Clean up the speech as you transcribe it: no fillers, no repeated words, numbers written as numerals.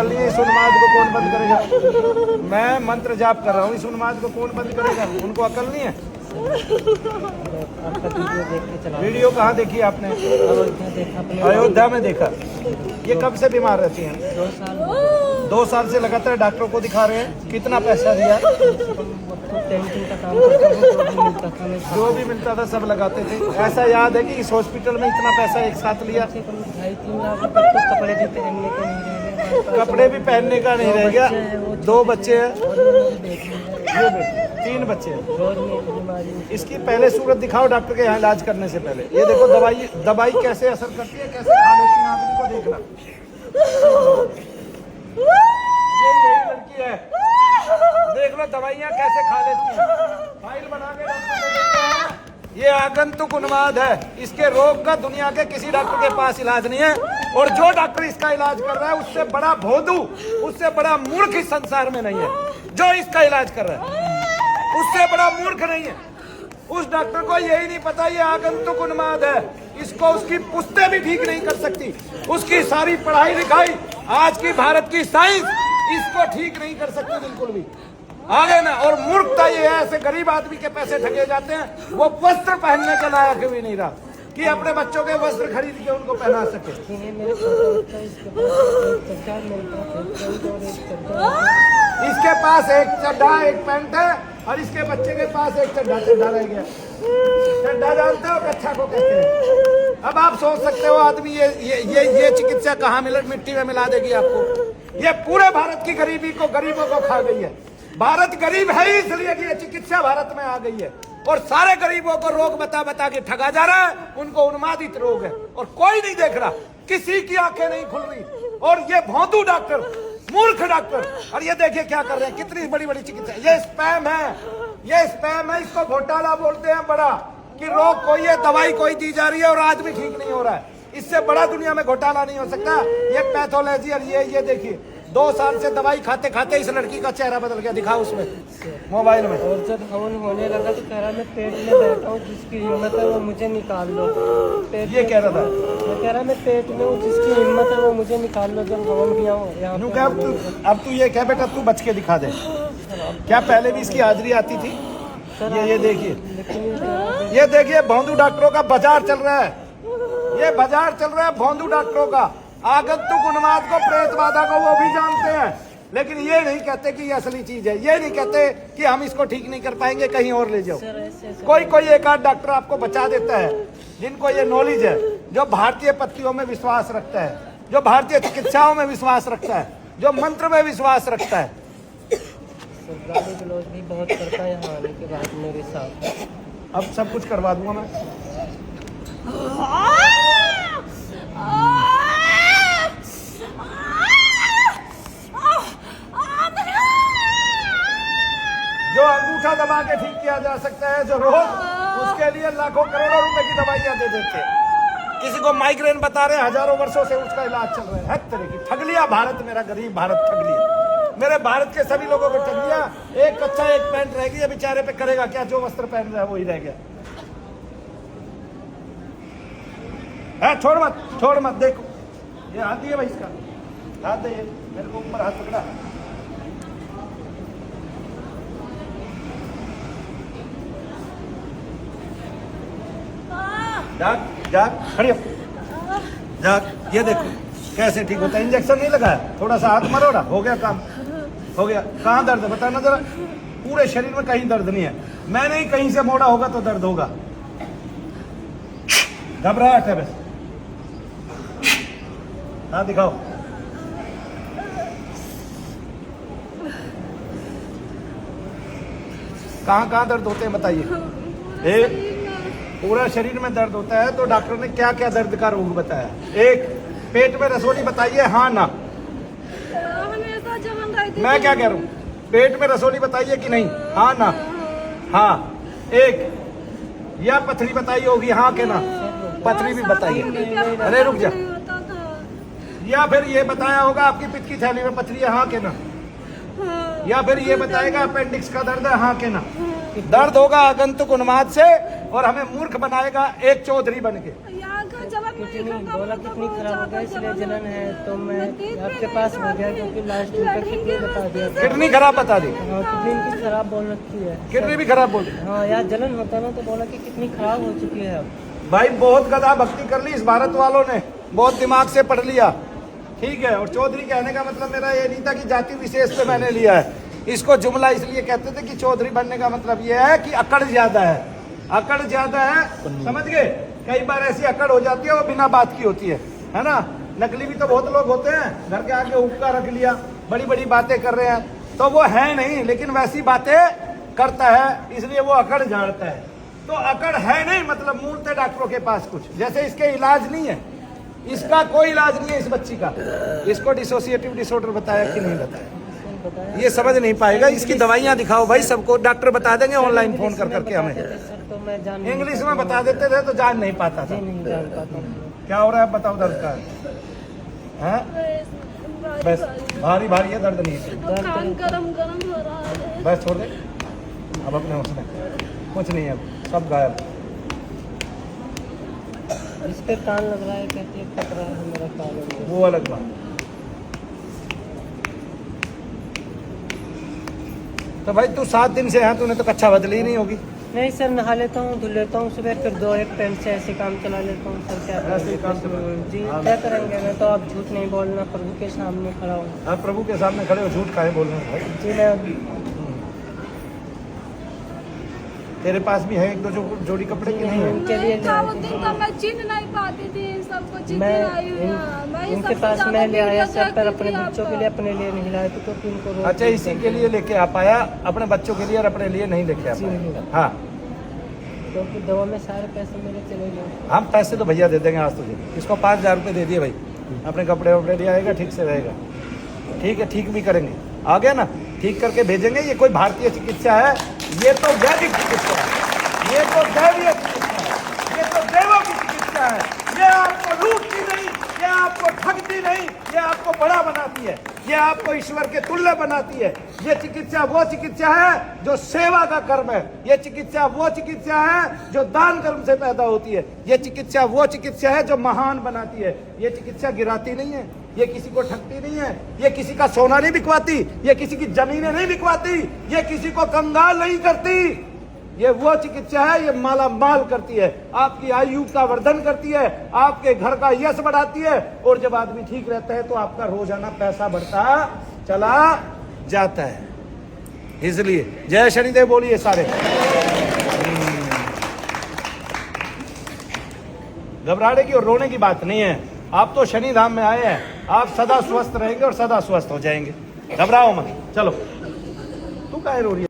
अकल नहीं है, इस उन्माद को कौन बंद करेगा? मैं मंत्र जाप कर रहा हूँ, इस उन्माद को कौन बंद करेगा? उनको अकल नहीं है। आपका वीडियो देख के चला। वीडियो कहाँ देखी आपने? अयोध्या में देखा। ये कब से बीमार रहती हैं? 2 साल। 2 साल से लगातार डॉक्टरों को दिखा रहे हैं। कितना पैसा दिया? पेंटिंग का काम करता हूँ, जो भी मिलता था मैं जो भी मिलता था सब लगाते थे। ऐसा याद है कि इस हॉस्पिटल में इतना पैसा एक साथ लिया? 2.5-3 लाख रुपए तो कपड़े भी पहनने के नहीं रहे। कपड़े भी पहनने का नहीं रह गया। 2 बच्चे हैं, और 3 बच्चे हैं। रोज में बीमारी। इसकी पहले सूरत दिखाओ डॉक्टर के यहाँ इलाज करने से पहले। ये देखो दवाई कैसे असर करती है, कैसे खा लेती है आदमी को, देखना। यही लड़की है, देख लो दवाइयाँ कैसे खा लेती है। फाइल बना के डॉक्टर को देते हैं। ये आगंतुक उन्माद है। इसके रोग का दुनिया के किसी डॉक्टर के पास इलाज नहीं है। और जो डॉक्टर इसका इलाज कर रहा है उससे बड़ा भोदू, उससे बड़ा मूर्ख इस संसार में नहीं है। जो इसका इलाज कर रहा है उससे बड़ा मूर्ख नहीं है। उस डॉक्टर को यही नहीं पता ये आगंतुक उन्माद है। इसको उसकी पुश्तें भी ठीक नहीं कर सकती। उसकी सारी पढ़ाई लिखाई, आज की भारत की साइंस इसको ठीक नहीं कर सकती बिल्कुल भी। आगे ना, और मूर्खता ये है, ऐसे गरीब आदमी के पैसे ठगे जाते हैं। वो वस्त्र पहनने के लायक भी नहीं रहा कि अपने बच्चों के वस्त्र खरीद के उनको पहना सके। इसके पास एक चड्ढा, एक पैंट है, और इसके बच्चे के पास एक चड्ढा रह गया। चड्ढा जानते हो कच्छा को कहते हैं। अब आप सोच सकते हो आदमी ये चिकित्सा कहाँ मिट्टी में मिला देगी आपको। ये पूरे भारत की गरीबों को खा गई है। भारत गरीब है ही इसलिए कि ये चिकित्सा भारत में आ गई है। और सारे गरीबों को रोग बता के ठगा जा रहा है। उनको उन्मादित रोग है और कोई नहीं देख रहा, किसी की आंखें नहीं खुल रही। और ये भोंदू डॉक्टर, मूर्ख डॉक्टर, और ये देखिए क्या कर रहे हैं, कितनी बड़ी बड़ी चिकित्सा। ये स्पैम है, ये स्पैम है। इसको घोटाला बोलते हैं बड़ा, कि रोग कोई है, दवाई कोई दी जा रही है और आदमी ठीक नहीं हो रहा है। इससे बड़ा दुनिया में घोटाला नहीं हो सकता। ये पैथोलॉजी। और ये देखिए 2 साल से दवाई खाते खाते इस लड़की का चेहरा बदल गया। दिखाओ उसमें मोबाइल में। और जब हवन होने लगा तो कह रहा मैं पेट में बैठा हूँ, जिसकी हिम्मत है वो मुझे निकाल लो। ये कह रहा था, मैं कह रहा मैं पेट में हूँ, जिसकी हिम्मत है वो मुझे निकाल लो। जब हवन किया हूँ अब तू ये कह बेटा, तू बच के दिखा दे। क्या पहले भी इसकी हाजिरी आती थी? ये देखिए भोंदू डॉक्टरों का बाजार चल रहा है। ये बाजार चल रहा है भोंदू डॉक्टरों का। आगंतुक उन्माद को, प्रेतबाधा को वो भी जानते हैं, लेकिन ये नहीं कहते कि ये असली चीज है। ये नहीं कहते कि हम इसको ठीक नहीं कर पाएंगे, कहीं और ले जाओ। कोई एक आध डॉक्टर आपको बचा देता है, जिनको ये नॉलेज है, जो भारतीय पत्तियों में विश्वास रखता है, जो भारतीय चिकित्साओं में विश्वास रखता है, जो मंत्र में विश्वास रखता है। गाली गलौज भी बहुत करता है यहाँ आने के बाद मेरे साथ। अब सब कुछ करवा दूंगा मैं। जो अंगूठा दबा के ठीक किया जा सकता है, जो रोग, उसके लिए लाखों करोड़ों रुपए की दवाइयां दे देते हैं। किसी को माइग्रेन बता रहे हैं, हजारों वर्षों से उसका इलाज चल रहा है। हर तरह की ठग लिया भारत, मेरा गरीब भारत ठग लिया। मेरे भारत के सभी लोगों को ठग लिया। एक कच्चा एक पैंट रह गई, बेचारे पे करेगा क्या? जो वस्त्र पहन रहा है वही रह गया। छोड़ मत देखो, ये हाथ दिए भाई, इसका हाथ दे, मेरे को ऊपर हाथ पकड़ा। जाग खड़ी हो, जाग। ये देखो कैसे ठीक होता है। इंजेक्शन नहीं लगाया, थोड़ा सा हाथ मरोड़ा, हो गया काम, हो गया। कहाँ दर्द है बताना जरा? पूरे शरीर में कहीं दर्द नहीं है। मैंने ही कहीं से मोड़ा होगा तो दर्द होगा। घबराहट है बस। हाँ दिखाओ। कहाँ दर्द होते हैं बताइए? पूरा शरीर में दर्द होता है। तो डॉक्टर ने क्या क्या दर्द का रोग बताया? एक, पेट में रसोली बताइए, हाँ ना? मैं क्या कह रहा हूँ? पेट में रसोली बताइए कि नहीं? हाँ ना? हाँ। एक, या पथरी बताइए होगी, हाँ के ना? पथरी भी बताइए। अरे रुक जा। या फिर ये बताया होगा आपकी पित्त की थैली में पथरी है, हाँ के ना? या फिर ये बताएगा अपेंडिक्स का दर्द है, हाँ के ना? दर्द होगा आगंतुक उन्माद से और हमें मूर्ख बनाएगा एक चौधरी बन के। बोला कितनी खराब हो गया इसलिए जलन है, तो मैं आपके पास हो गया क्योंकि लास्ट वीक का किडनी बता दिया। किडनी खराब बता दी? हाँ, किडनी इनकी खराब बोल रखी है। किडनी भी खराब बोली? हाँ, यार जलन होता ना तो बोला कि कितनी खराब हो चुकी है अब। भाई बहुत गधा भक्ति कर ली इस भारत वालों ने, बहुत दिमाग से पढ़ लिया, ठीक है। और चौधरी कहने का मतलब मेरा ये नहीं था कि जाति विशेष पे मैंने लिया है इसको। जुमला इसलिए कहते थे कि चौधरी बनने का मतलब ये है कि अकड़ ज्यादा है, अकड़ ज्यादा है, समझ गए। कई बार ऐसी अकड़ हो जाती है वो बिना बात की होती है ना। नकली भी तो बहुत लोग होते हैं, घर के आगे हुक्का रख लिया, बड़ी बड़ी बातें कर रहे हैं, तो वो है नहीं लेकिन वैसी बातें करता है, इसलिए वो अकड़ झाड़ता है। तो अकड़ है नहीं मतलब मूर्त है डॉक्टरों के पास कुछ, जैसे इसके इलाज नहीं है, इसका कोई इलाज नहीं है इस बच्ची का। इसको डिसोसिएटिव डिसऑर्डर बताया कि नहीं बताया ये समझ नहीं पाएगा। इसकी दवाइयां दिखाओ भाई, सबको डॉक्टर बता देंगे ऑनलाइन फोन कर करके हमें। तो मैं जान इंग्लिश में बता देते थे तो जान नहीं पाता था। नहीं जान पाता। क्या हो रहा है बताओ, दर्द का है? बस भारी भारी है, दर्द नहीं है, कान गरम गरम हो रहा है। बस छोड़ दे अब अपने उसमें कुछ नहीं है, सब गायब। इस पे कान लग रहा है, कहती है कट रहा है मेरा कान। वो अलग बात। तो भाई तू 7 दिन से है, तूने तो कच्छा बदली ही नहीं होगी। नहीं सर, नहा लेता हूँ, धुल लेता हूँ सुबह, फिर 2-1 पैंट से ऐसे काम चला लेता हूँ सर। क्या ऐसे ही काम चला? जी हाँ। क्या करेंगे, मैं तो आप झूठ नहीं बोलना, प्रभु के सामने खड़ा हूँ। आप प्रभु के सामने खड़े हो, झूठ काहे बोल रहे हो भाई? जी मैं तेरे पास भी है 1-2 जोड़ी कपड़े की नहीं है? उनके लिए नहीं था वो दिन तो मैं चिन्ह नहीं पाती थी इन सबको, चिन्ह मैं आई हुई हूँ। मैं इनके सबसे पास ज्यादा मैं ले आया वीडियो सर, पर देखती अपने थी बच्चों के आपका। लिए अपने लिए नहीं लाया तो क्योंकि इनको रोक अच्छा इसी के लिए लेके आ पाया, अपने बच्चों के लिए और अपने लिए नहीं लेके आ जी पाया। नहीं। हाँ क्योंकि दवा में सारे पैसे मेरे चले गए। हम पैसे तो भैया दे देंगे आज तुझे। इसको 5000 रुपये दे दिए भाई, अपने कपड़े वपड़े ले आएगा, ठीक से रहेगा, ठीक है, ठीक भी करेंगे, आ गया ना, ठीक करके भेजेंगे। ये कोई भारतीय चिकित्सा है, ये तो वैदिक चिकित्सा है, ये तो दैवीय चिकित्सा है, ये तो देवों की चिकित्सा है। ये आपको लूटती नहीं, ये आपको ठगती नहीं, ये आपको बड़ा बनाती है, ये आपको ईश्वर के तुल्य बनाती है। ये चिकित्सा वो चिकित्सा है जो सेवा का कर्म है, ये चिकित्सा वो चिकित्सा है जो दान कर्म से पैदा होती है, ये चिकित्सा वो चिकित्सा है जो महान बनाती है। ये चिकित्सा गिराती नहीं है, ये किसी को ठगती नहीं है, ये किसी का सोना नहीं बिकवाती, ये किसी की जमीनें नहीं बिकवाती, ये किसी को कंगाल नहीं करती। ये वो चिकित्सा है, ये माला माल करती है, आपकी आयु का वर्धन करती है, आपके घर का यश बढ़ाती है, और जब आदमी ठीक रहता है तो आपका रोजाना पैसा बढ़ता चला जाता है। इसलिए जय शनिदेव बोलिए सारे। घबराने की और रोने की बात नहीं है, आप तो शनि धाम में आए हैं, आप सदा स्वस्थ रहेंगे और सदा स्वस्थ हो जाएंगे। घबराओ मत, चलो। तू काहे रो रही है?